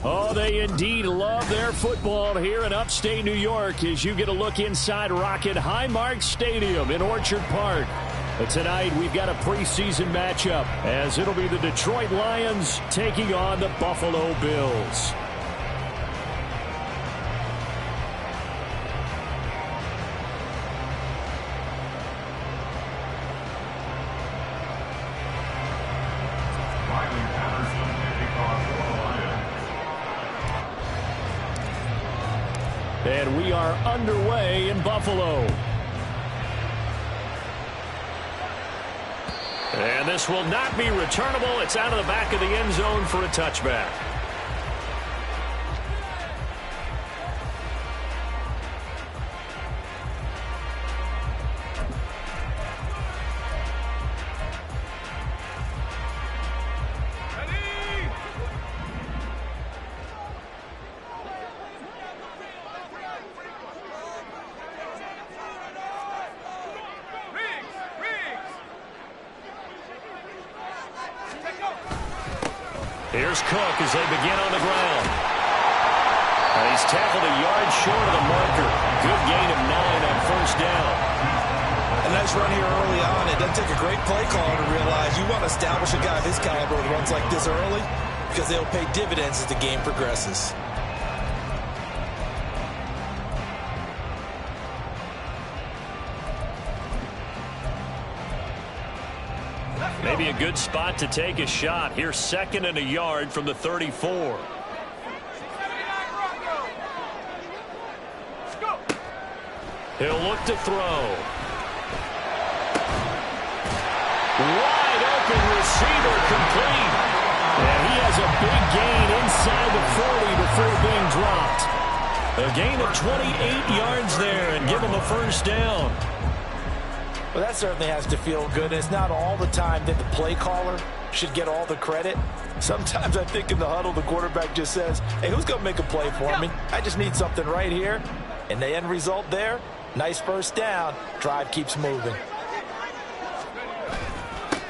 Oh, they indeed love their football here in upstate New York as you get a look inside Rocket Highmark Stadium in Orchard Park. But tonight we've got a preseason matchup as it'll be the Detroit Lions taking on the Buffalo Bills. And we are underway in Buffalo. And this will not be returnable. It's out of the back of the end zone for a touchback. Here's Cook as they begin on the ground. And he's tackled a yard short of the marker. Good gain of 9 on first down. A nice run here early on. It doesn't take a great play caller to realize you want to establish a guy of his caliber with runs like this early because they'll pay dividends as the game progresses. Maybe a good spot to take a shot. Here's 2nd and a yard from the 34. He'll look to throw. Wide open receiver complete. And he has a big gain inside the 40 before being dropped. A gain of 28 yards there and give him a first down. Well, that certainly has to feel good. It's not all the time that the play caller should get all the credit. Sometimes I think in the huddle, the quarterback just says, hey, who's going to make a play for me? I just need something right here. And the end result there, nice first down. Drive keeps moving.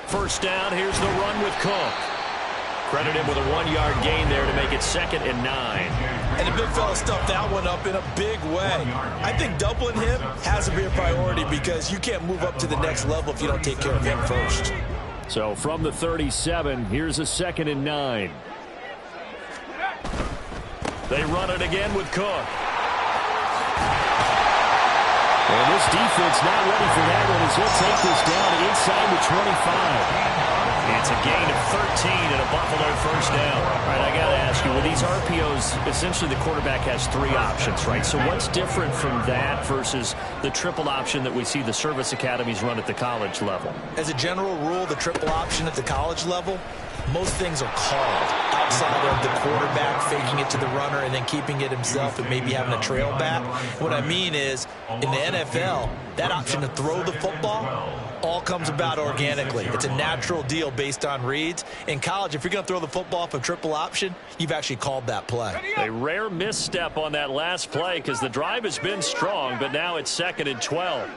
First down, here's the run with Cook. Credit him with a 1-yard gain there to make it 2nd and 9. And the big fella stuffed that one up in a big way. I think doubling him has to be a priority because you can't move up to the next level if you don't take care of him first. So from the 37, here's a 2nd and 9. They run it again with Cook. And this defense not ready for that one as he'll take this down inside the 25. It's a gain of 13 and a Buffalo first down. All right, I got to ask you, with these RPOs, essentially the quarterback has 3 options, right? So what's different from that versus the triple option that we see the service academies run at the college level? As a general rule, the triple option at the college level, most things are called outside of the quarterback faking it to the runner and then keeping it himself and maybe having a trail back. What I mean is, in the NFL, that option to throw the football all comes about organically. It's a natural deal based on reads. In college, if you're going to throw the football off a triple option, you've actually called that play. A rare misstep on that last play because the drive has been strong, but now it's 2nd and 12.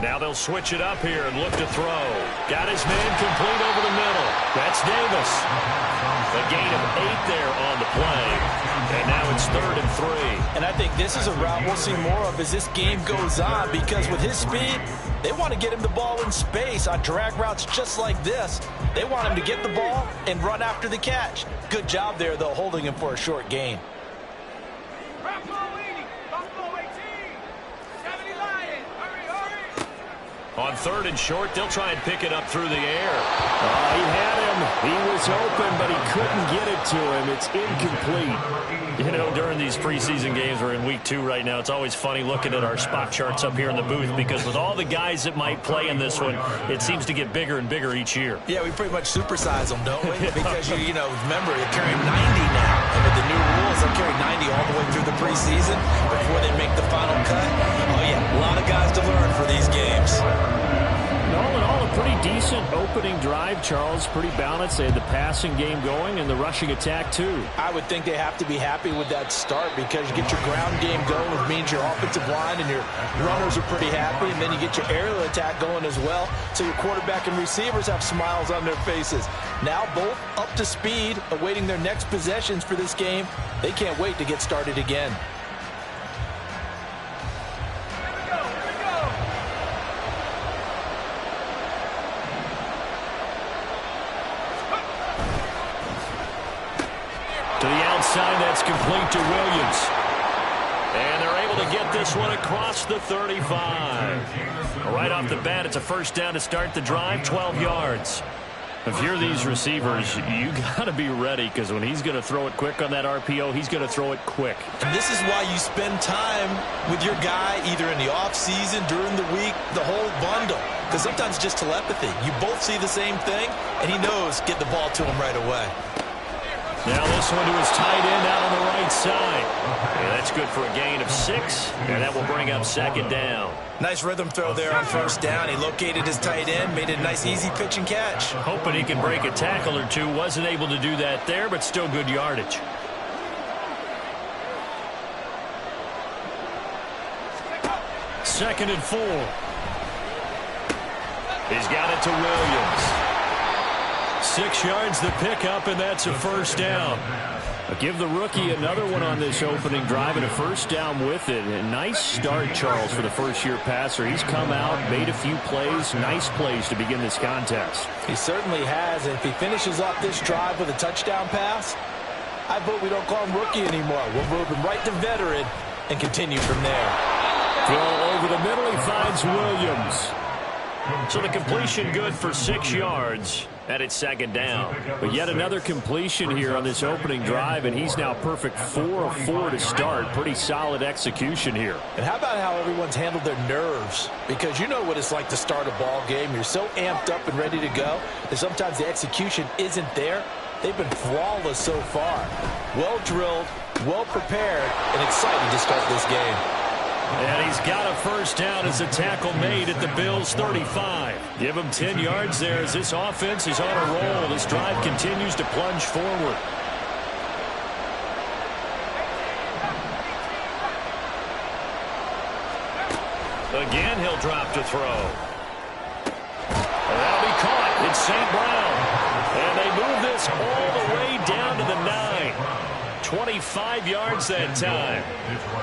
Now they'll switch it up here and look to throw. Got his man complete over the middle. That's Davis. A gain of 8 there on the play. And now it's 3rd and 3. And I think this is a route we'll see more of as this game goes on because with his speed, they want to get him the ball in space on drag routes just like this. They want him to get the ball and run after the catch. Good job there, though, holding him for a short gain. On 3rd and short, they'll try and pick it up through the air. He had him. He was open, but he couldn't get it to him. It's incomplete. You know, during these preseason games, we're in week 2 right now. It's always funny looking at our spot charts up here in the booth because with all the guys that might play in this one, it seems to get bigger and bigger each year. Yeah, we pretty much supersize them, don't we? Because, you know, remember, they're carrying 90 now. And with the new rules, they'll carry 90 all the way through the preseason before they make the final cut. Oh, yeah, a lot of guys to learn for these games. All in all, a pretty decent opening drive, Charles. Pretty balanced. They had the passing game going and the rushing attack, too. I would think they have to be happy with that start because you get your ground game going, which means your offensive line and your runners are pretty happy, and then you get your aerial attack going as well, so your quarterback and receivers have smiles on their faces. Now both up to speed, awaiting their next possessions for this game. They can't wait to get started again. To the outside, that's complete to Williams. And they're able to get this one across the 35. Right off the bat, it's a first down to start the drive, 12 yards. If you're these receivers, you got to be ready because when he's going to throw it quick on that RPO, he's going to throw it quick. And this is why you spend time with your guy either in the offseason, during the week, the whole bundle. Because sometimes it's just telepathy. You both see the same thing, and he knows get the ball to him right away. Now this one to his tight end out on the right side. And that's good for a gain of 6, and that will bring up second down. Nice rhythm throw there on first down. He located his tight end, made it a nice easy pitch and catch. Hoping he can break a tackle or two. Wasn't able to do that there, but still good yardage. Second and 4. He's got it to Williams. 6 yards the pickup, and that's a first down. I'll give the rookie another one on this opening drive and a first down with it. A nice start, Charles, for the first-year passer. He's come out, made a few plays, nice plays to begin this contest. He certainly has, and if he finishes off this drive with a touchdown pass, I vote we don't call him rookie anymore. We'll move him right to veteran and continue from there. Throw over the middle, he finds Williams. So the completion good for 6 yards. And it's second down. But yet another completion here on this opening drive, and he's now perfect 4 of 4 to start. Pretty solid execution here. And how about how everyone's handled their nerves? Because you know what it's like to start a ball game. You're so amped up and ready to go that sometimes the execution isn't there. They've been flawless so far. Well drilled, well prepared, and excited to start this game. And he's got a first down as a tackle made at the Bills' 35. Give him 10 yards there as this offense is on a roll. This drive continues to plunge forward. Again, he'll drop to throw. That'll be caught. It's St. Brown. And they move this all the way down to the 9. 25 yards that time.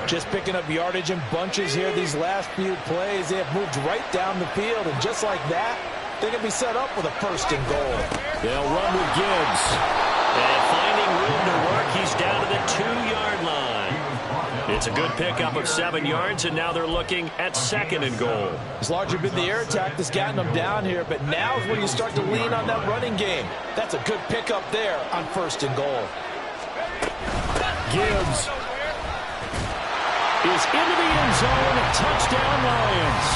Just picking up yardage in bunches here these last few plays. They have moved right down the field, and just like that, they can be set up with a first and goal. They'll run with Gibbs. And finding room to work, he's down to the 2-yard line. It's a good pickup of 7 yards, and now they're looking at second and goal. It's largely been the air attack that's gotten them down here, but now is when you start to lean on that running game. That's a good pickup there on first and goal. Gibbs is into the end zone. Touchdown, Lions.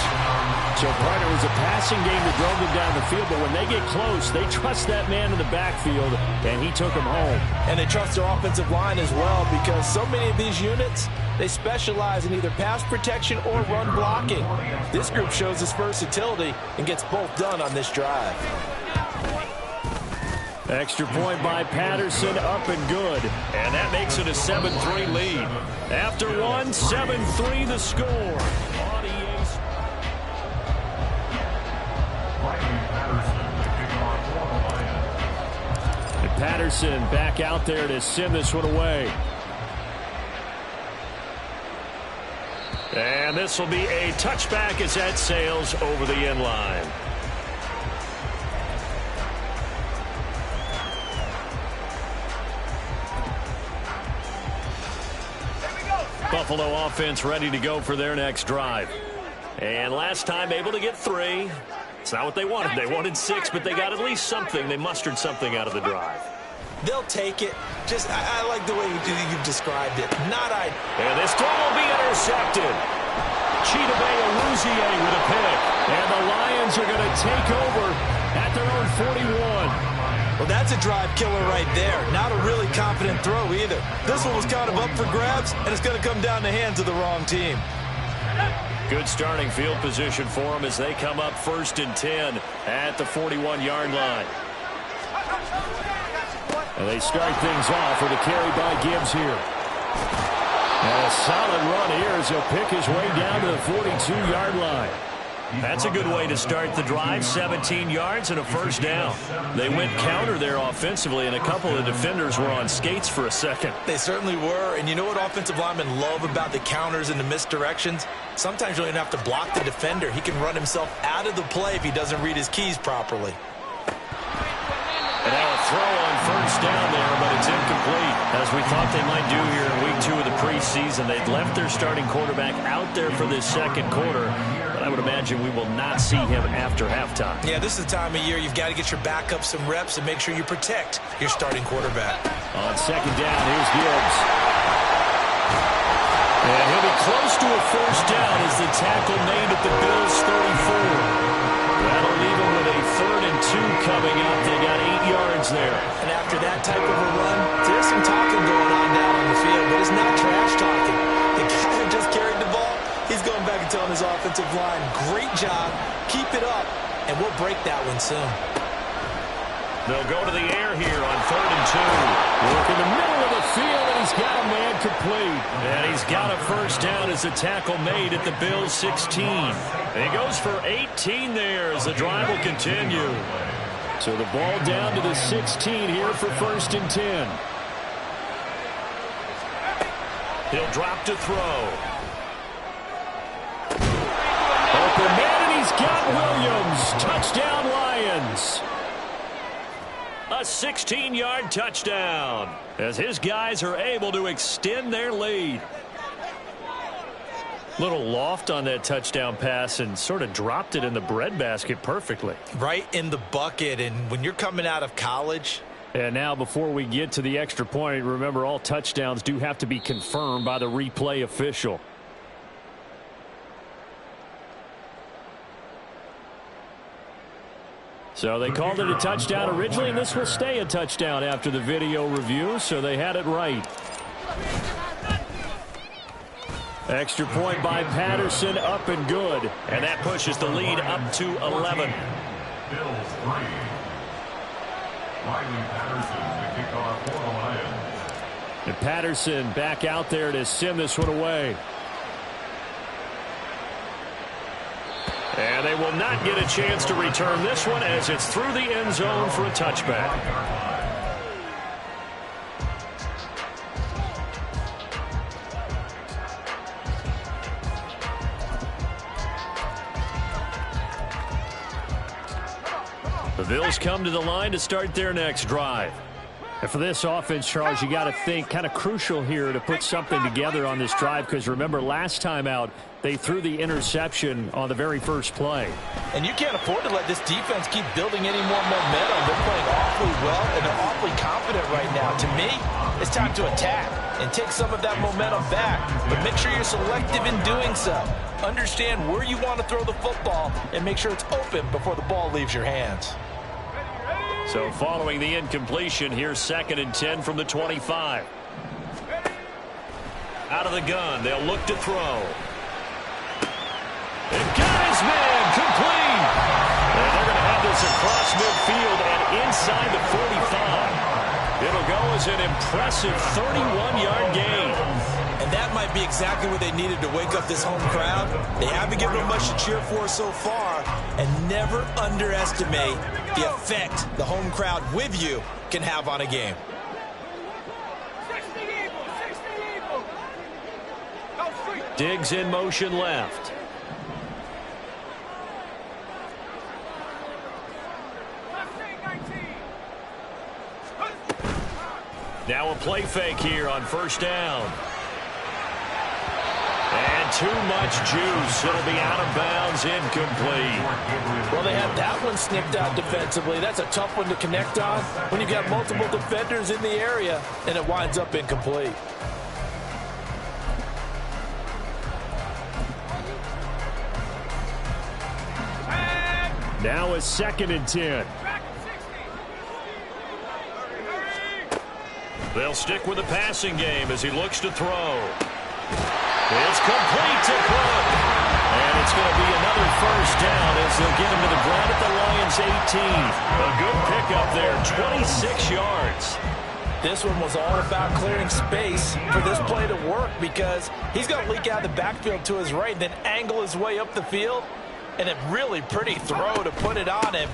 So part it was a passing game that drove them down the field, but when they get close, they trust that man in the backfield, and he took them home. And they trust their offensive line as well, because so many of these units, they specialize in either pass protection or run blocking. This group shows its versatility and gets both done on this drive. Extra point by Patterson, up and good. And that makes it a 7-3 lead. After one, 7-3 the score. And Patterson back out there to send this one away. And this will be a touchback as that sails over the end line. Buffalo offense ready to go for their next drive. And last time able to get 3. It's not what they wanted. They wanted 6, but they got at least something. They mustered something out of the drive. They'll take it. Just, I like the way you've described it. And this throw will be intercepted. Chidobe Awuzie with a pick. And the Lions are going to take over at their own 41. Well, that's a drive killer right there. Not a really confident throw either. This one was kind of up for grabs, and it's going to come down the hands of the wrong team. Good starting field position for them as they come up 1st and 10 at the 41-yard line. And they start things off with a carry by Gibbs here. And a solid run here as he'll pick his way down to the 42-yard line. That's a good way to start the drive. 17 yards and a first down. They went counter there offensively, and a couple of defenders were on skates for a second. They certainly were. And you know what offensive linemen love about the counters and the misdirections? Sometimes you don't even have to block the defender. He can run himself out of the play if he doesn't read his keys properly. And now a throw on first down there, but it's incomplete. As we thought they might do here in week 2 of the preseason, they'd left their starting quarterback out there for this second quarter. But I would imagine we will not see him after halftime. Yeah, this is the time of year you've got to get your backup some reps and make sure you protect your starting quarterback. On second down, here's Gibbs. And he'll be close to a first down as the tackle made at the Bills' 34. That'll leave them with a 3rd and 2 coming up. They got 8 yards there. And after that type of a run, there's some talking going on down on the field, but it's not trash talking. The guy who just carried the ball, he's going back and telling his offensive line, great job, keep it up, and we'll break that one soon. They'll go to the air here on 3rd and 2. Work in the middle of the field, and he's got a man complete. And he's got a first down as the tackle made at the Bills' 16. And he goes for 18 there as the drive will continue. So the ball down to the 16 here for 1st and 10. He'll drop to throw. Open man, and he's got Williams. Touchdown, Lions. A 16-yard touchdown as his guys are able to extend their lead. Little loft on that touchdown pass and sort of dropped it in the breadbasket perfectly. Right in the bucket, and when you're coming out of college. And now before we get to the extra point, remember all touchdowns do have to be confirmed by the replay official. So they called it a touchdown originally, and this will stay a touchdown after the video review, so they had it right. Extra point by Patterson, up and good. And that pushes the lead up to 11. Bills 3. Riley Patterson, the kickoff for the Lions. And Patterson back out there to send this one away. And they will not get a chance to return this one as it's through the end zone for a touchback. The Bills come to the line to start their next drive. And for this offense, Charles, you got to think kind of crucial here to put something together on this drive, because remember last time out they threw the interception on the very first play. And you can't afford to let this defense keep building any more momentum. They're playing awfully well, and they're awfully confident right now. To me, it's time to attack and take some of that momentum back, but make sure you're selective in doing so. Understand where you want to throw the football and make sure it's open before the ball leaves your hands. So following the incompletion, here's 2nd and 10 from the 25. Out of the gun, they'll look to throw. And got his man complete. And they're going to have this across midfield and inside the 45. It'll go as an impressive 31-yard gain. And that might be exactly what they needed to wake up this home crowd. They haven't given them much to cheer for so far, and never underestimate the effect the home crowd with you can have on a game. Diggs in motion left. Now a play fake here on first down. And too much juice. It'll be out of bounds, incomplete. Well, they had that one snipped out defensively. That's a tough one to connect on when you've got multiple defenders in the area, and it winds up incomplete. Now a 2nd and 10. They'll stick with the passing game as he looks to throw. It's complete to Cook. And it's going to be another first down as they'll get him to the ground at the Lions' 18. A good pickup there, 26 yards. This one was all about clearing space for this play to work because he's going to leak out of the backfield to his right and then angle his way up the field. And a really pretty throw to put it on him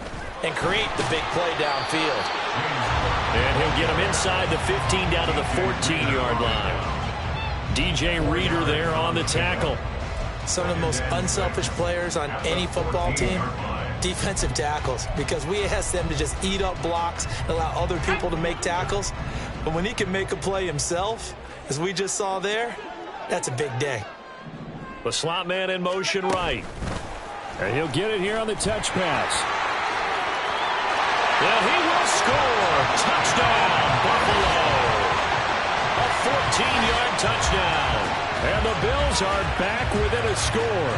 and create the big play downfield. And he'll get him inside the 15 down to the 14-yard line. DJ Reader there on the tackle. Some of the most unselfish players on any football team, defensive tackles, because we ask them to just eat up blocks and allow other people to make tackles. But when he can make a play himself, as we just saw there, that's a big day. The slot man in motion right. And he'll get it here on the touch pass. And he will score. Touchdown, Buffalo. A 14-yard touchdown. And the Bills are back within a score.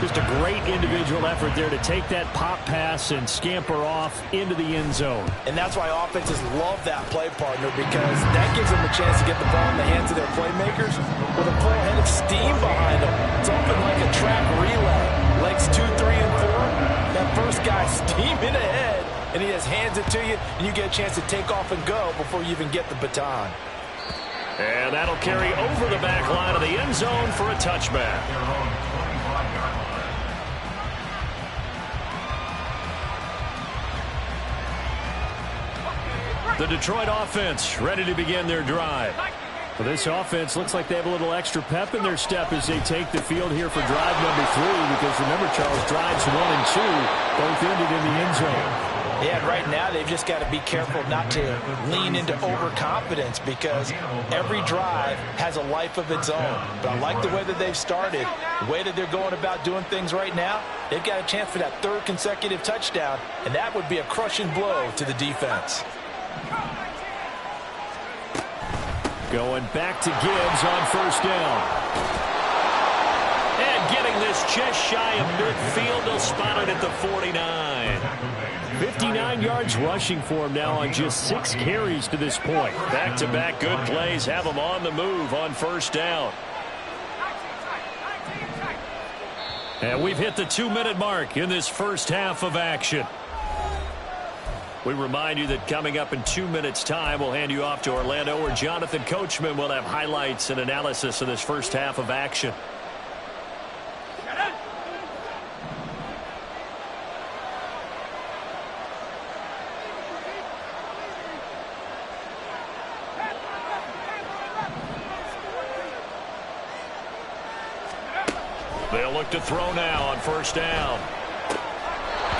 Just a great individual effort there to take that pop pass and scamper off into the end zone. And that's why offenses love that play, partner, because that gives them a chance to get the ball in the hands of their playmakers with a full head of steam behind them. It's often like a track relay. Legs 2, 3, and 4. That first guy steaming ahead, and he just hands it to you, and you get a chance to take off and go before you even get the baton. And that'll carry over the back line of the end zone for a touchback. The Detroit offense ready to begin their drive. Well, this offense looks like they have a little extra pep in their step as they take the field here for drive number 3, because remember, Charles, drives 1 and 2 both ended in the end zone. Yeah, and right now they've just got to be careful not to lean into overconfidence because every drive has a life of its own. But I like the way that they've started, the way that they're going about doing things right now. They've got a chance for that 3rd consecutive touchdown, and that would be a crushing blow to the defense. Going back to Gibbs on first down. And getting this just shy of midfield, they'll spot it at the 49. 59 yards rushing for him now on just 6 carries to this point. Back-to-back good plays have him on the move on first down. And we've hit the 2-minute mark in this first half of action. We remind you that coming up in 2 minutes' time, we'll hand you off to Orlando, where Jonathan Coachman will have highlights and analysis of this first half of action. They'll look to throw now on first down.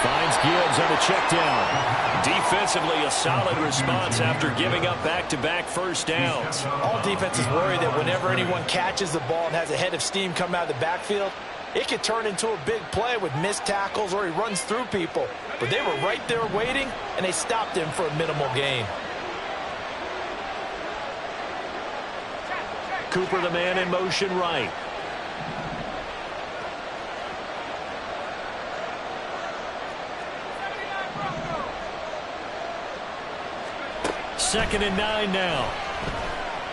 Finds Gibbs on the check down. Defensively, a solid response after giving up back-to-back first downs. All defenses worry that whenever anyone catches the ball and has a head of steam come out of the backfield, it could turn into a big play with missed tackles or he runs through people. But they were right there waiting, and they stopped him for a minimal gain. Cooper, the man in motion right. Second and 9 now.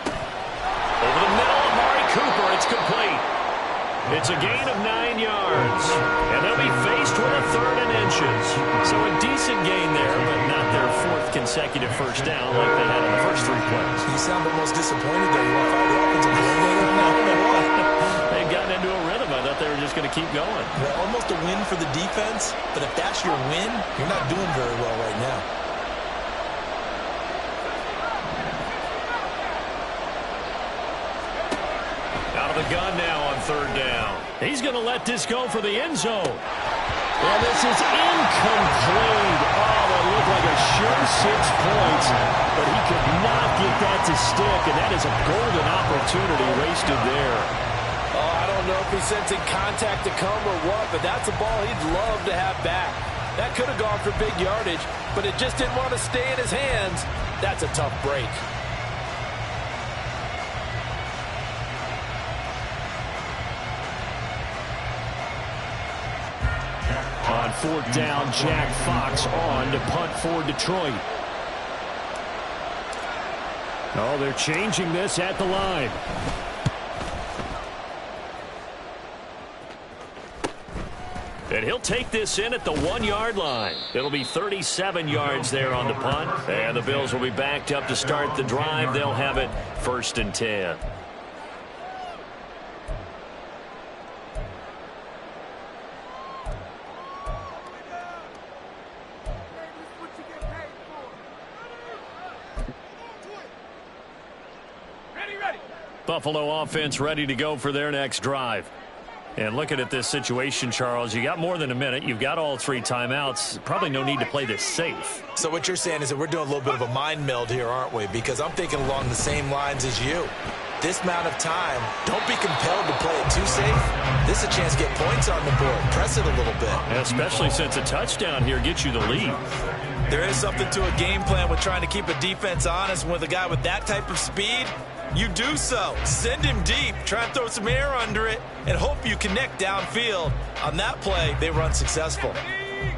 Over the middle of Amari Cooper. It's complete. It's a gain of 9 yards. And they'll be faced with a 3rd and inches. So a decent gain there, but not their 4th consecutive first down like they had in the first 3 plays. You sound almost disappointed there. You want to fire the offensive coordinator on that one or what? They've gotten into a rhythm. I thought they were just going to keep going. Well, almost a win for the defense, but if that's your win, you're not doing very well right now. The gun now on 3rd down. He's going to let this go for the end zone. And this is incomplete. Oh, that looked like a sure 6 points, but he could not get that to stick, and that is a golden opportunity wasted there. Oh, I don't know if he's sensing contact to come or what, but that's a ball he'd love to have back. That could have gone for big yardage, but it just didn't want to stay in his hands. That's a tough break. On 4th down, Jack Fox on to punt for Detroit. Oh, they're changing this at the line. And he'll take this in at the 1-yard line. It'll be 37 yards there on the punt. And the Bills will be backed up to start the drive. They'll have it 1st and 10. Buffalo offense ready to go for their next drive. And looking at this situation, Charles, you got more than a minute. You've got all 3 timeouts. Probably no need to play this safe. So what you're saying is that we're doing a little bit of a mind meld here, aren't we? Because I'm thinking along the same lines as you. This amount of time, don't be compelled to play it too safe. This is a chance to get points on the board. Press it a little bit. Especially since a touchdown here gets you the lead. There is something to a game plan with trying to keep a defense honest. With a guy with that type of speed, you do so. Send him deep. Try and throw some air under it and hope you connect downfield. On that play, they were unsuccessful.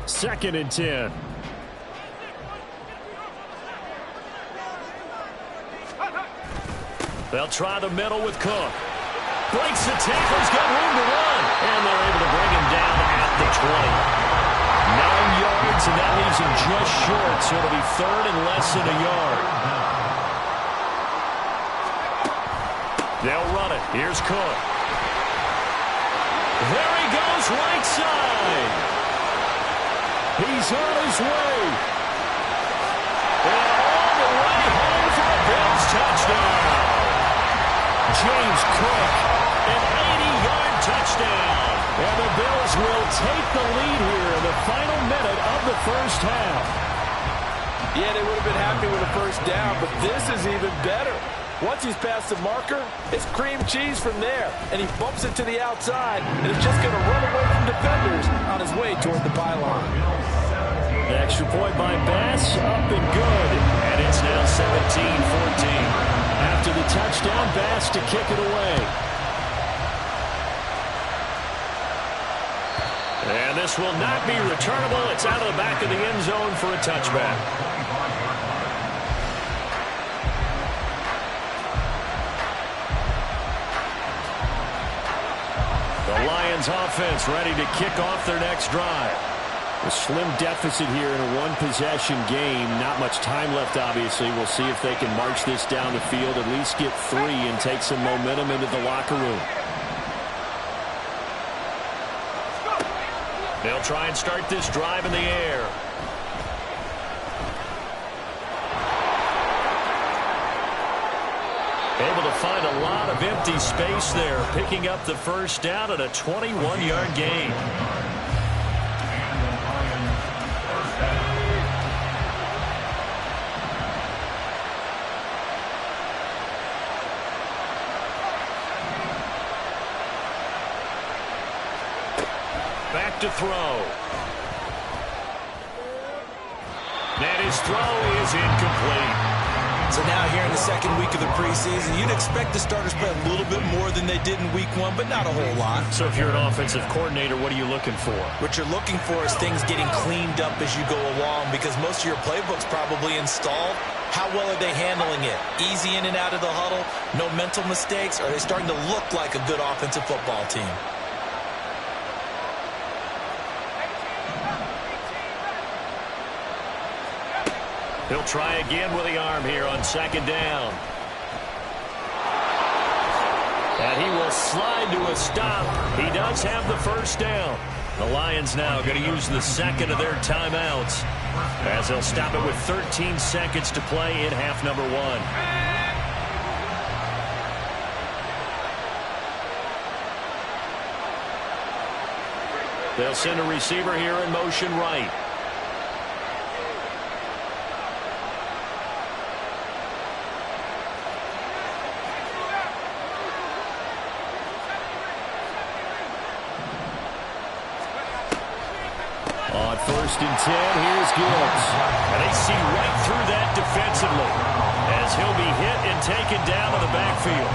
2nd and 10. They'll try the middle with Cook. Breaks the tackle. He's got room to run. And they're able to bring him down at the 20. 9 yards, and that leaves him just short. So it'll be 3rd and less than a yard. They'll run it. Here's Cook. There he goes, right side. He's on his way. And all the way home for a Bills touchdown. James Cook, an 80-yard touchdown. And the Bills will take the lead here in the final minute of the first half. Yeah, they would have been happy with a first down, but this is even better. Once he's past the marker, it's cream cheese from there. And he bumps it to the outside, and is just going to run away from defenders on his way toward the pylon. The extra point by Bass, up and good. And it's now 17-14. After the touchdown, Bass to kick it away. And this will not be returnable. It's out of the back of the end zone for a touchback. The Lions offense ready to kick off their next drive. A slim deficit here in a one-possession game. Not much time left, obviously. We'll see if they can march this down the field, at least get 3 and take some momentum into the locker room. They'll try and start this drive in the air. Able to find a lot of empty space there, picking up the first down at a 21-yard gain. Back to throw. And his throw is incomplete. So now here in the second week of the preseason, you'd expect the starters to play a little bit more than they did in week 1, but not a whole lot. So if you're an offensive coordinator, what are you looking for? What you're looking for is things getting cleaned up as you go along, because most of your playbook's probably installed. How well are they handling it? Easy in and out of the huddle? No mental mistakes? Are they starting to look like a good offensive football team? He'll try again with the arm here on 2nd down. And he will slide to a stop. He does have the first down. The Lions now going to use the second of their timeouts, as they'll stop it with 13 seconds to play in half number 1. They'll send a receiver here in motion right. On 1st and 10, here's Gibbs. And they see right through that defensively, as he'll be hit and taken down in the backfield.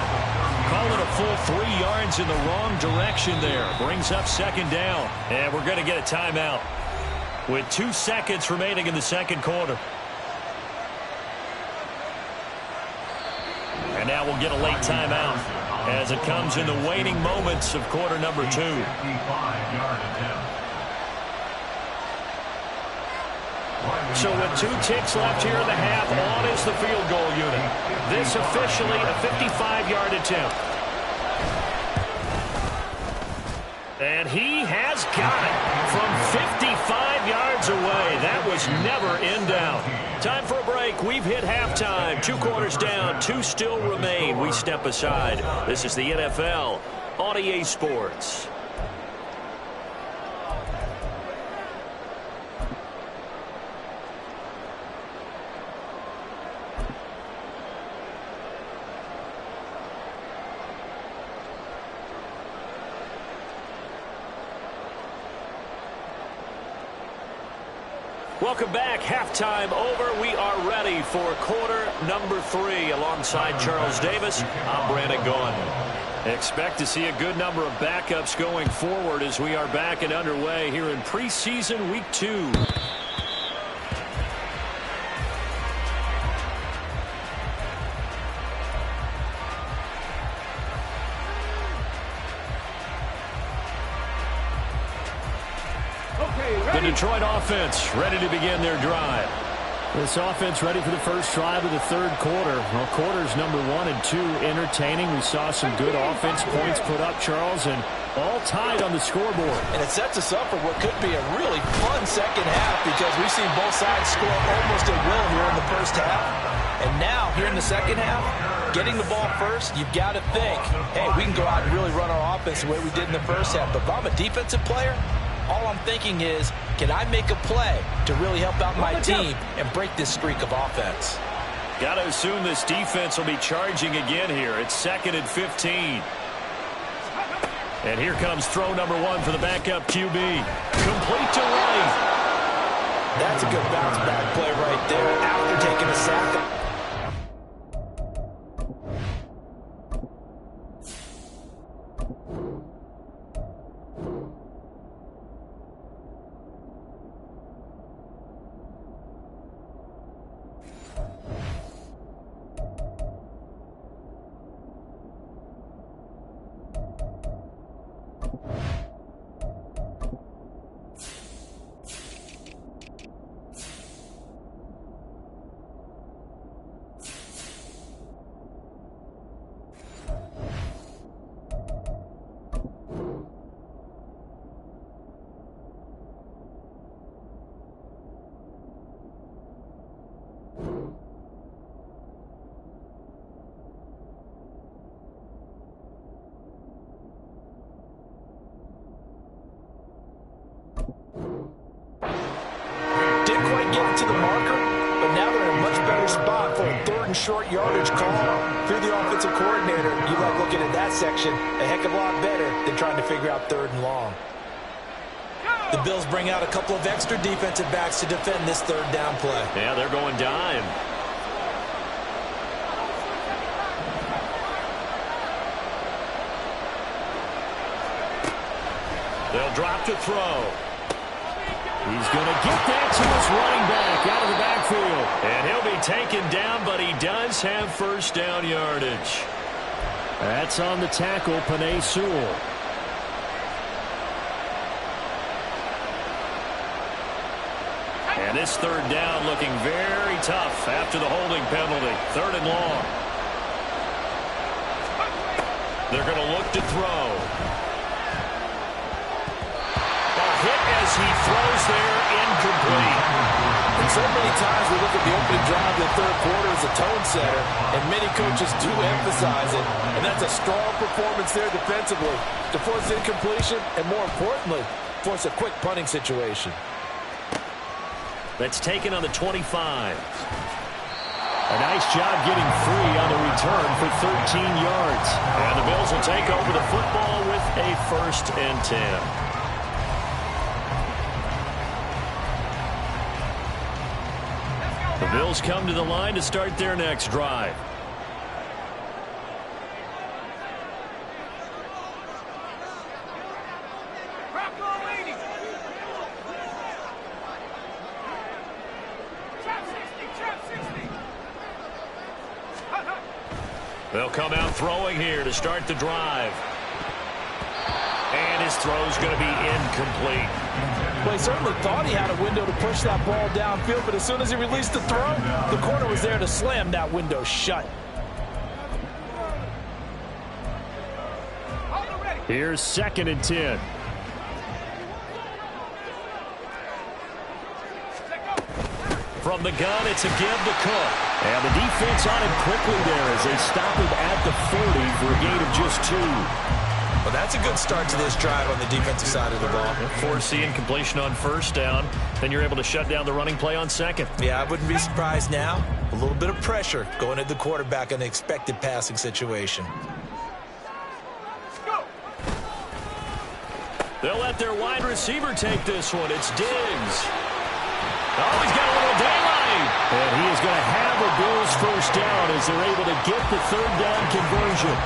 Call it a full 3 yards in the wrong direction there. Brings up 2nd down. And we're going to get a timeout with 2 seconds remaining in the second quarter. And now we'll get a late timeout as it comes in the waning moments of quarter number 2. So with 2 ticks left here in the half, on is the field goal unit. This officially a 55-yard attempt. And he has got it from 55 yards away. That was never in doubt. Time for a break. We've hit halftime. 2 quarters down. 2 still remain. We step aside. This is the NFL on EA Sports. Welcome back. Halftime over. We are ready for quarter number 3. Alongside Charles Davis, I'm Brandon Gaudin. Expect to see a good number of backups going forward as we are back and underway here in preseason week 2. The Detroit offense ready to begin their drive. This offense ready for the first drive of the 3rd quarter. Well, quarters number 1 and 2 entertaining. We saw some good offense points put up, Charles, and all tied on the scoreboard. And it sets us up for what could be a really fun second half because we've seen both sides score almost at will here in the first half. And now, here in the second half, getting the ball first, you've got to think, hey, we can go out and really run our offense the way we did in the first half. But if I'm a defensive player, all I'm thinking is, can I make a play to really help out my team and break this streak of offense? Got to assume this defense will be charging again here. It's 2nd and 15. And here comes throw number 1 for the backup QB. Complete to White. That's a good bounce back play right there after taking a sack. To the marker, but now they're in a much better spot for a 3rd and short yardage call. If you're the offensive coordinator, you like looking at that section a heck of a lot better than trying to figure out 3rd and long. The Bills bring out a couple of extra defensive backs to defend this 3rd down play. Yeah, they're going dime. They'll drop to throw. He's going to get that to his running back out of the backfield. And he'll be taken down, but he does have first down yardage. That's on the tackle, Penei Sewell. And this 3rd down looking very tough after the holding penalty. 3rd and long. They're going to look to throw. As he throws there, incomplete. And so many times we look at the opening drive of the 3rd quarter as a tone setter, and many coaches do emphasize it. And that's a strong performance there defensively to force incompletion and, more importantly, force a quick punting situation. That's taken on the 25. A nice job getting free on the return for 13 yards. And the Bills will take over the football with a 1st and 10. The Bills come to the line to start their next drive. They'll come out throwing here to start the drive. And his throw's going to be incomplete. Well, he certainly thought he had a window to push that ball downfield, but as soon as he released the throw, the corner was there to slam that window shut. Here's 2nd and 10. From the gun, it's a give to Cook. And the defense on him quickly there as they stop him at the 40 for a gain of just 2. Well, that's a good start to this drive on the defensive side of the ball. Forcing completion on 1st down. Then you're able to shut down the running play on 2nd. Yeah, I wouldn't be surprised now. A little bit of pressure going at the quarterback in an expected passing situation. They'll let their wide receiver take this one. It's Diggs. Oh, he's got a little daylight. And he is going to have a Bills 1st down as they're able to get the 3rd down conversion.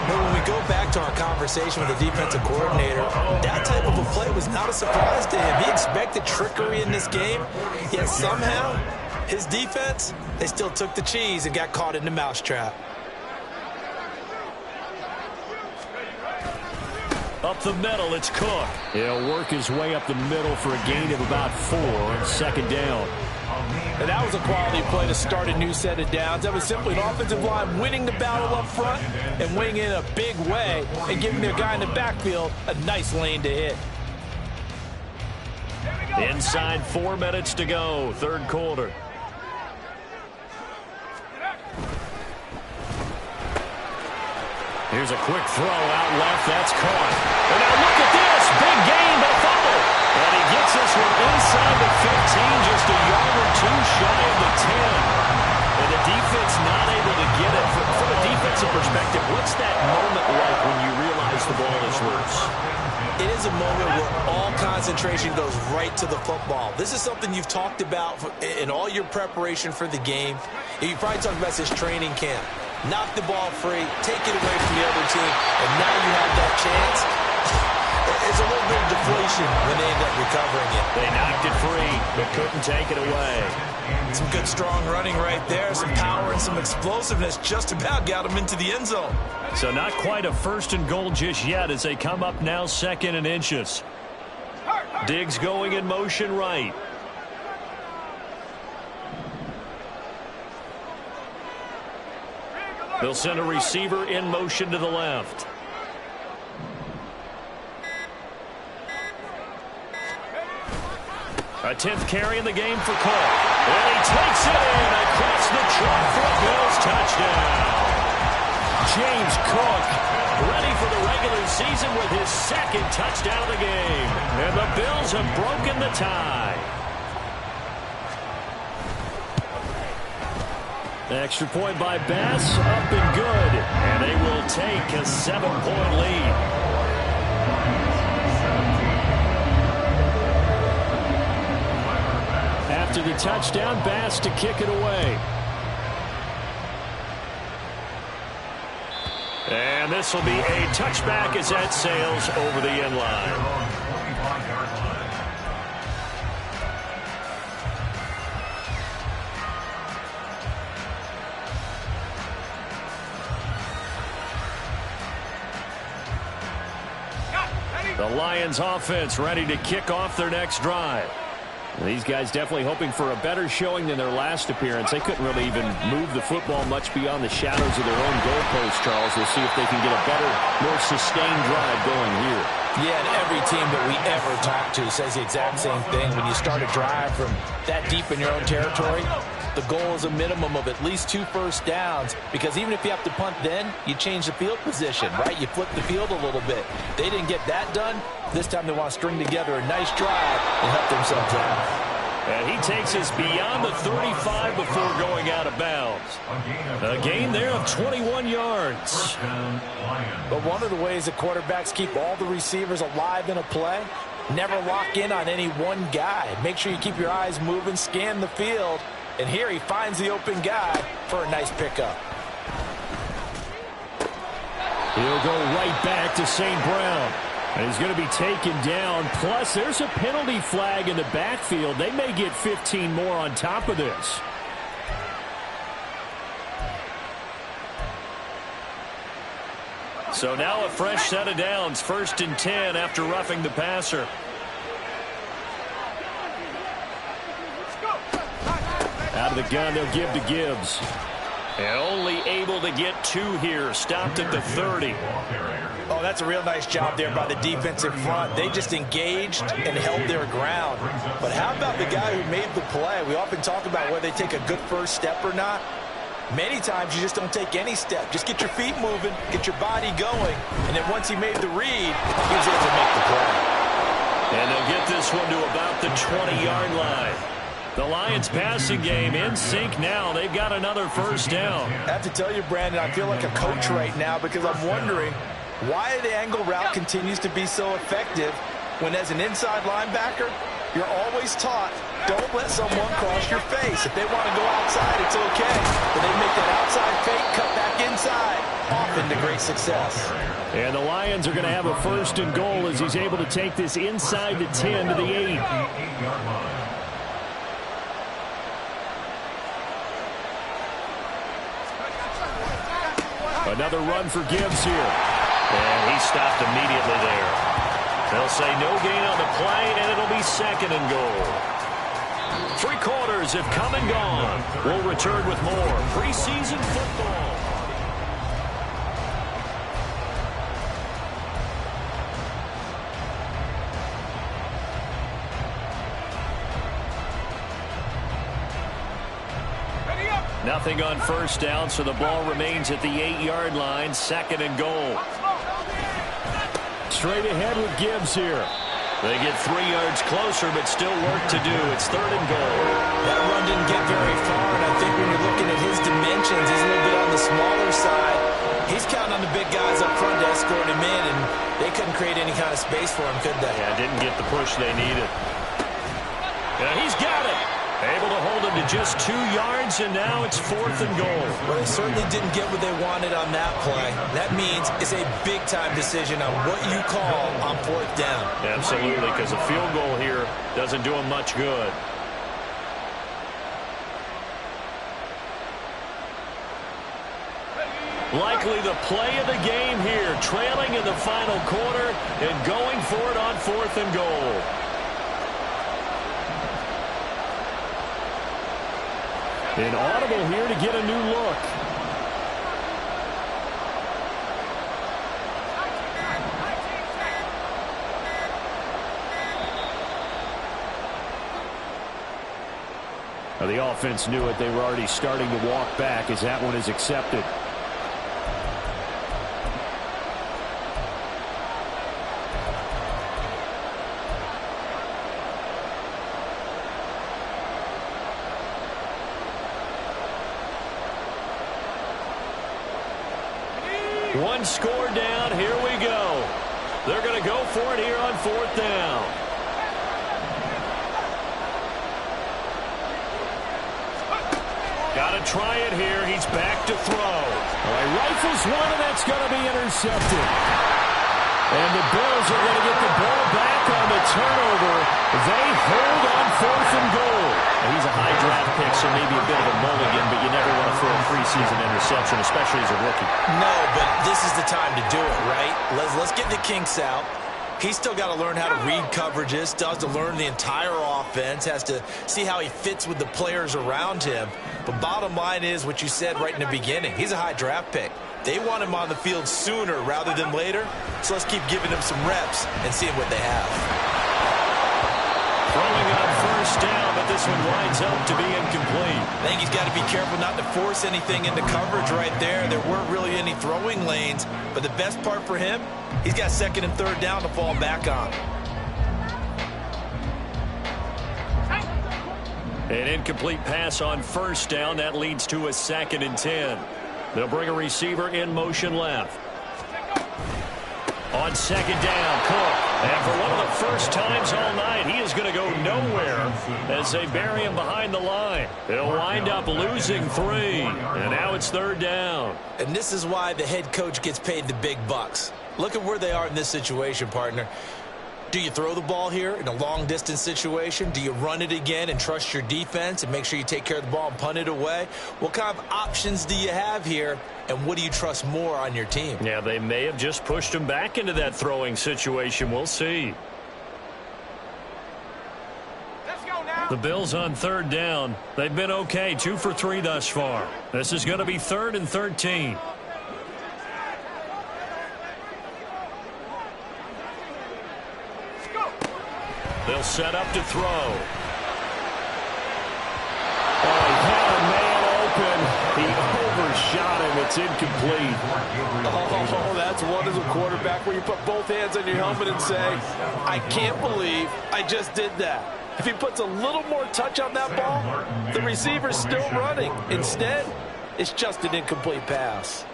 But when we go back to our conversation with the defensive coordinator, that type of a play was not a surprise to him. He expected trickery in this game, yet somehow his defense, they still took the cheese and got caught in the mousetrap. Up the middle, it's Cook. He'll work his way up the middle for a gain of about 4 on 2nd down. And that was a quality play to start a new set of downs. That was simply an offensive line winning the battle up front and winning in a big way and giving their guy in the backfield a nice lane to hit. Inside 4 minutes to go, 3rd quarter. Here's a quick throw out left. That's caught. And now look at this. Big gain, but fumble. And he gets this one inside the 15, just a yard or 2 shy of the 10. And the defense not able to get it. From a defensive perspective, what's that moment like when you realize the ball is loose? It is a moment where all concentration goes right to the football. This is something you've talked about in all your preparation for the game. You probably talked about this training camp. Knock the ball free, take it away from the other team, and now you have that chance. It's a little bit of deflation when they end up recovering it. They knocked it free, but couldn't take it away. Some good strong running right there, some power and some explosiveness just about got them into the end zone. So not quite a 1st and goal just yet as they come up now 2nd and inches. Diggs going in motion right. They'll send a receiver in motion to the left. A 10th carry in the game for Cook. And he takes it in across the truck for a Bills touchdown. James Cook ready for the regular season with his 2nd touchdown of the game. And the Bills have broken the tie. Extra point by Bass, up and good. And they will take a 7-point lead. After the touchdown, Bass to kick it away. And this will be a touchback as that sails over the end line. The Lions offense ready to kick off their next drive. These guys definitely hoping for a better showing than their last appearance. They couldn't really even move the football much beyond the shadows of their own goalpost, Charles. We'll see if they can get a better, more sustained drive going here. Yeah, and every team that we ever talk to says the exact same thing. When you start a drive from that deep in your own territory, the goal is a minimum of at least 2 first downs, because even if you have to punt then, you change the field position, right? You flip the field a little bit. They didn't get that done. This time they want to string together a nice drive and help themselves out. And he takes us beyond the 35 before going out of bounds. A gain there of 21 yards. But one of the ways that quarterbacks keep all the receivers alive in a play, never lock in on any one guy. Make sure you keep your eyes moving, scan the field. And here he finds the open guy for a nice pickup. He'll go right back to St. Brown. And he's going to be taken down. Plus, there's a penalty flag in the backfield. They may get 15 more on top of this. So now a fresh set of downs. 1st and 10 after roughing the passer. Out of the gun, they'll give to Gibbs. And only able to get 2 here. Stopped at the 30. Oh, that's a real nice job there by the defensive front. They just engaged and held their ground. But how about the guy who made the play? We often talk about whether they take a good first step or not. Many times you just don't take any step. Just get your feet moving, get your body going, and then once he made the read, he was able to make the play. And they'll get this one to about the 20-yard line. The Lions passing game in sync now. They've got another first down. I have to tell you, Brandon, I feel like a coach right now because I'm wondering why the angle route continues to be so effective when as an inside linebacker, you're always taught, don't let someone cross your face. If they want to go outside, it's okay. But they make that outside fake, cut back inside, often to great success. And the Lions are going to have a first and goal as he's able to take this inside the 10 to the 8. Another run for Gibbs here. And he stopped immediately there. They'll say no gain on the play, and it'll be second and goal. 3 quarters have come and gone. We'll return with more preseason football. Nothing on first down, so the ball remains at the 8-yard line. Second and goal. Straight ahead with Gibbs here. They get 3 yards closer, but still work to do. It's third and goal. That run didn't get very far, and I think when you're looking at his dimensions, he's a little bit on the smaller side. He's counting on the big guys up front to escort him in, and they couldn't create any kind of space for him, could they? Yeah, didn't get the push they needed. Yeah, he's got it. Able to hold him to just 2 yards, and now it's fourth and goal. Well, they certainly didn't get what they wanted on that play. That means it's a big-time decision on what you call on fourth down. Absolutely, because a field goal here doesn't do him much good. Likely the play of the game here, trailing in the final quarter and going for it on fourth and goal. An audible here to get a new look. Now the offense knew it. They were already starting to walk back as that one is accepted. One score down. Here we go. They're going to go for it here on fourth down. Got to try it here. He's back to throw. All right, rifles one, and that's going to be intercepted. And the Bills are going to get the ball back on the turnover. They hold on fourth and goal. And he's a high draft pick, so maybe a bit of a mulligan, but you never want to throw a preseason interception, especially as a rookie. No, but this is the time to do it, right? Let's get the kinks out. He's still got to learn how to read coverages, still has to learn the entire offense, has to see how he fits with the players around him. But bottom line is what you said right in the beginning. He's a high draft pick. They want him on the field sooner rather than later, so let's keep giving him some reps and seeing what they have. Throwing on first down, but this one winds up to be incomplete. I think he's got to be careful not to force anything into coverage right there. There weren't really any throwing lanes, but the best part for him, he's got second and third down to fall back on. An incomplete pass on first down. That leads to a second and 10. They'll bring a receiver in motion left. On second down, Cook. And for one of the first times all night, he is going to go nowhere as they bury him behind the line. They'll wind up losing 3. And now it's third down. And this is why the head coach gets paid the big bucks. Look at where they are in this situation, partner. Do you throw the ball here in a long-distance situation? Do you run it again and trust your defense and make sure you take care of the ball and punt it away? What kind of options do you have here, and what do you trust more on your team? Yeah, they may have just pushed him back into that throwing situation. We'll see. Let's go now. The Bills on third down. They've been okay, 2 for 3 thus far. This is going to be 3rd and 13. They'll set up to throw. Oh, he had a man open. He overshot him. It's incomplete. Oh, that's one as a quarterback where you put both hands on your helmet and say, I can't believe I just did that. If he puts a little more touch on that ball, the receiver's still running. Instead, it's just an incomplete pass.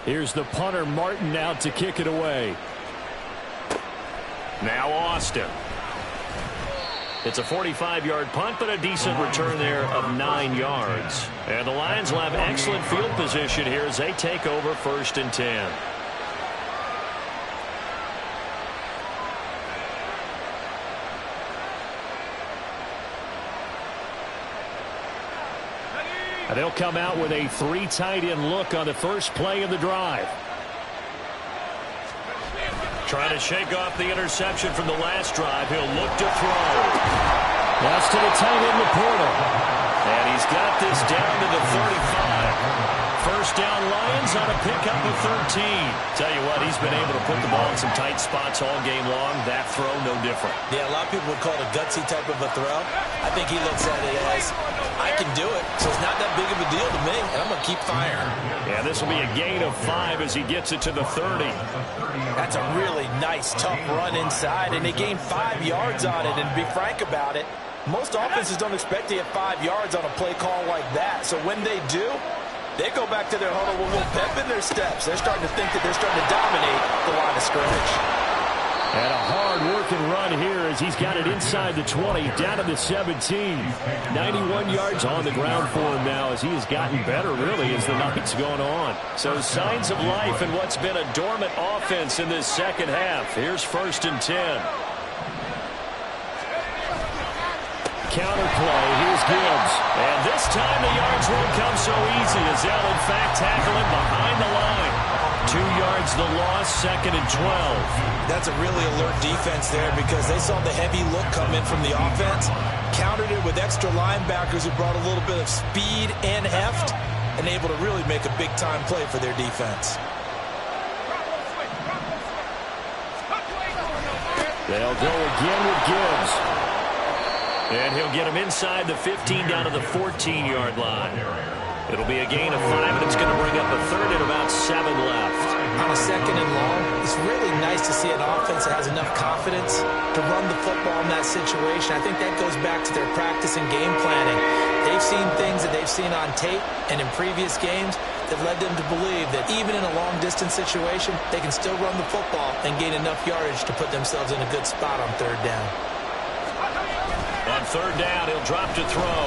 Here's the punter, Martin, out to kick it away. Now Austin. It's a 45-yard punt, but a decent return there of 9 yards. And the Lions will have excellent field position here as they take over 1st and 10. And they'll come out with a 3 tight end look on the first play of the drive. Trying to shake off the interception from the last drive. He'll look to throw. That's to the tight end, Laporta. And he's got this down to the 35. First down, Lions on a pickup of 13. Tell you what, he's been able to put the ball in some tight spots all game long. That throw, no different. Yeah, a lot of people would call it a gutsy type of a throw. I think he looks at it as, I can do it, so it's not that big of a deal to me, and I'm going to keep firing. Yeah, this will be a gain of 5 as he gets it to the 30. That's a really nice, tough run inside, and they gained 5 yards on it. And to be frank about it, most offenses don't expect to get 5 yards on a play call like that. So when they do, they go back to their huddle with a little pep in their steps. They're starting to think that they're starting to dominate the line of scrimmage. And a hard-working run here as he's got it inside the 20, down to the 17. 91 yards on the ground for him now as he has gotten better, really, as the night's going on. So signs of life in what's been a dormant offense in this second half. Here's 1st and 10. Counter play. Here's Gibbs. And this time the yards won't come so easy as they'll, in fact, tackle him behind the line. 2 yards the loss, 2nd and 12. That's a really alert defense there because they saw the heavy look come in from the offense, countered it with extra linebackers who brought a little bit of speed and heft, and able to really make a big-time play for their defense. They'll go again with Gibbs. And he'll get him inside the 15 down to the 14-yard line. It'll be a gain of 5, and it's going to bring up a 3rd and about 7 left. On a 2nd and long, it's really nice to see an offense that has enough confidence to run the football in that situation. I think that goes back to their practice and game planning. They've seen things that they've seen on tape and in previous games that led them to believe that even in a long-distance situation, they can still run the football and gain enough yardage to put themselves in a good spot on 3rd down. On 3rd down, he'll drop to throw.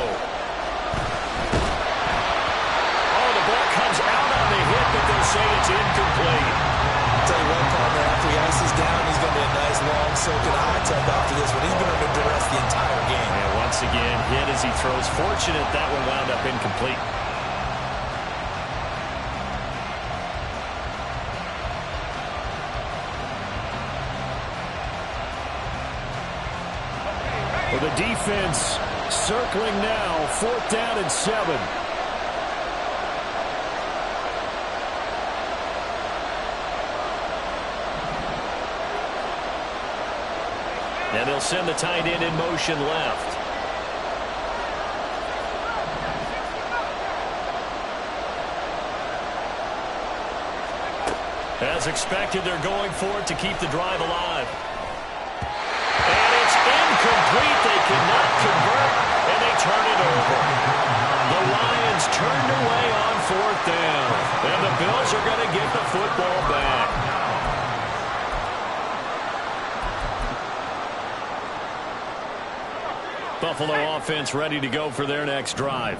Comes out on the hit, but they'll say it's incomplete. I'll tell you what, partner, after he ices down, he's going to be a nice, long, soaking hot tub after this one. He's been under duress the entire game. And once again, hit as he throws. Fortunate that one wound up incomplete. Well, the defense circling now, 4th down and 7. And they'll send the tight end in motion left. As expected, they're going for it to keep the drive alive. And it's incomplete. They cannot convert, and they turn it over. The Lions turned away on 4th down. And the Bills are going to get the football back. Buffalo offense ready to go for their next drive.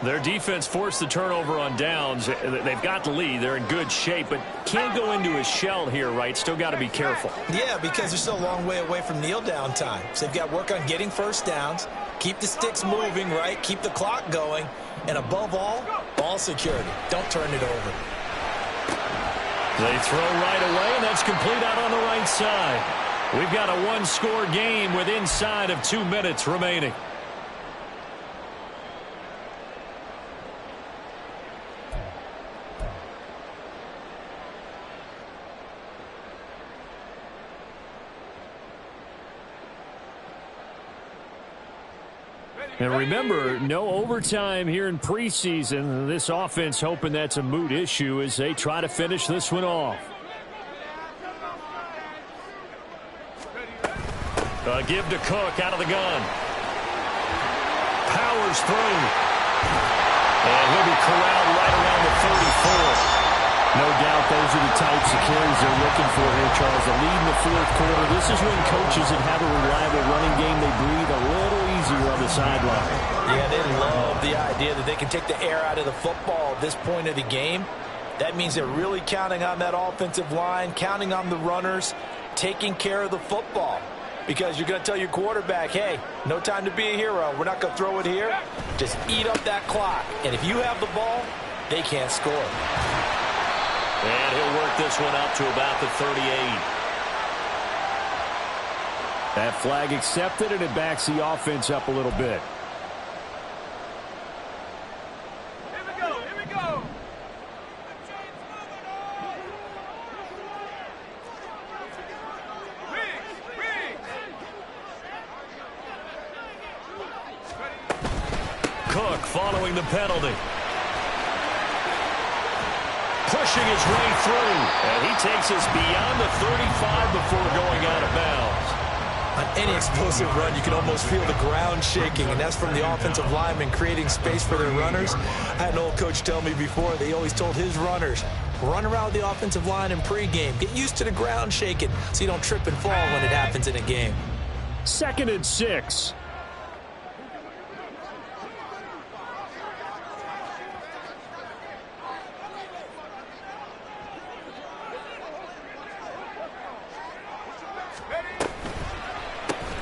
Their defense forced the turnover on downs. They've got the lead. They're in good shape, but can't go into a shell here, right? Still got to be careful. Yeah, because they're still a long way away from kneel down time. So they've got to work on getting first downs, keep the sticks moving, right? Keep the clock going, and above all, ball security. Don't turn it over. They throw right away, and that's complete out on the right side. We've got a one-score game with inside of 2 minutes remaining. And remember, no overtime here in preseason. This offense hoping that's a moot issue as they try to finish this one off. Give to Cook out of the gun. Powers through. And he'll be corralled right around the 34. No doubt those are the types of carries they're looking for here, Charles. The lead in the fourth quarter. This is when coaches that have a reliable running game, they breathe a little easier on the sideline. Yeah, they love the idea that they can take the air out of the football at this point of the game. That means they're really counting on that offensive line, counting on the runners, taking care of the football. Because you're going to tell your quarterback, hey, no time to be a hero. We're not going to throw it here. Just eat up that clock. And if you have the ball, they can't score. And he'll work this one up to about the 38. That flag accepted, and it backs the offense up a little bit. Here we go, here we go. Cook following the penalty. Pushing his way through. And he takes us beyond the 35 before going out of bounds. On any explosive run, you can almost feel the ground shaking, and that's from the offensive linemen creating space for their runners. I had an old coach tell me before, they always told his runners, run around the offensive line in pregame. Get used to the ground shaking so you don't trip and fall when it happens in a game. 2nd and 6.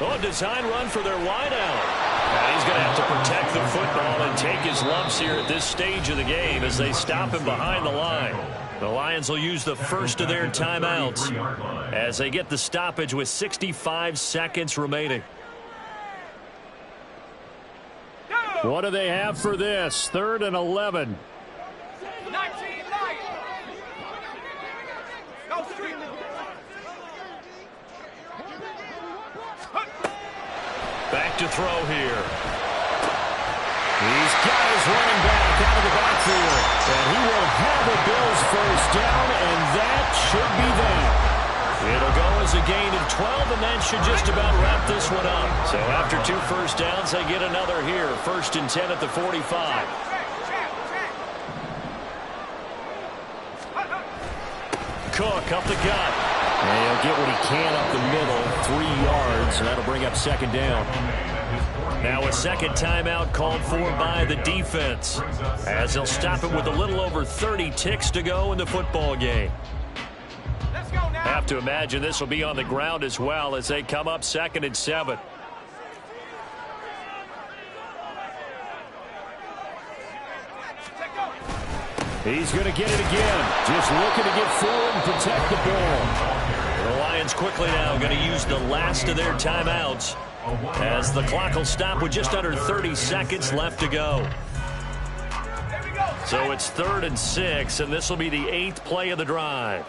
Oh, design run for their wideout. And he's going to have to protect the football and take his lumps here at this stage of the game as they stop him behind the line. The Lions will use the first of their timeouts as they get the stoppage with 65 seconds remaining. What do they have for this? 3rd and 11. 19 Lions. Go street. Back to throw here. He's got his running back out of the backfield. And he will have a Bills first down, and that should be that. It'll go as a gain of 12, and that should just about wrap this one up. So after 2 first downs, they get another here. 1st and 10 at the 45. Cook up the gut. And he'll get what he can up the middle, 3 yards, and that'll bring up 2nd down. Now a second timeout called for by the defense, as they'll stop it with a little over 30 ticks to go in the football game. Have to imagine this will be on the ground as well as they come up 2nd and 7. He's going to get it again. Just looking to get forward and protect the ball. The Lions quickly now going to use the last of their timeouts as the clock will stop with just under 30 seconds left to go. So it's 3rd and 6, and this will be the 8th play of the drive.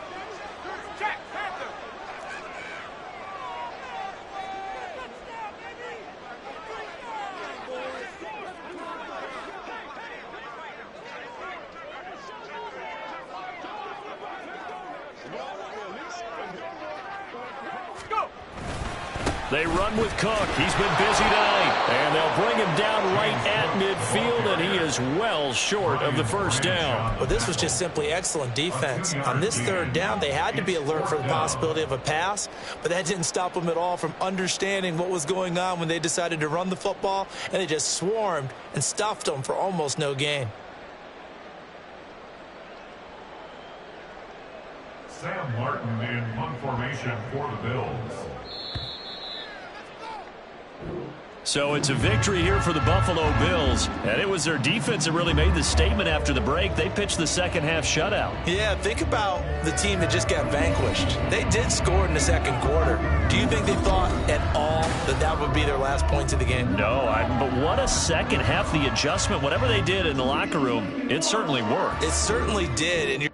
They run with Cook. He's been busy tonight. And they'll bring him down right at midfield, and he is well short of the first down. Well, this was just simply excellent defense. On this 3rd down, they had to be alert for the possibility of a pass, but that didn't stop them at all from understanding what was going on when they decided to run the football, and they just swarmed and stuffed them for almost no gain. Sam Martin in punt formation for the Bills. So it's a victory here for the Buffalo Bills, and it was their defense that really made the statement after the break. They pitched the second half shutout. Yeah, think about the team that just got vanquished. They did score in the second quarter. Do you think they thought at all that that would be their last points of the game? No, but what a second half. The adjustment, whatever they did in the locker room, it certainly worked. It certainly did. And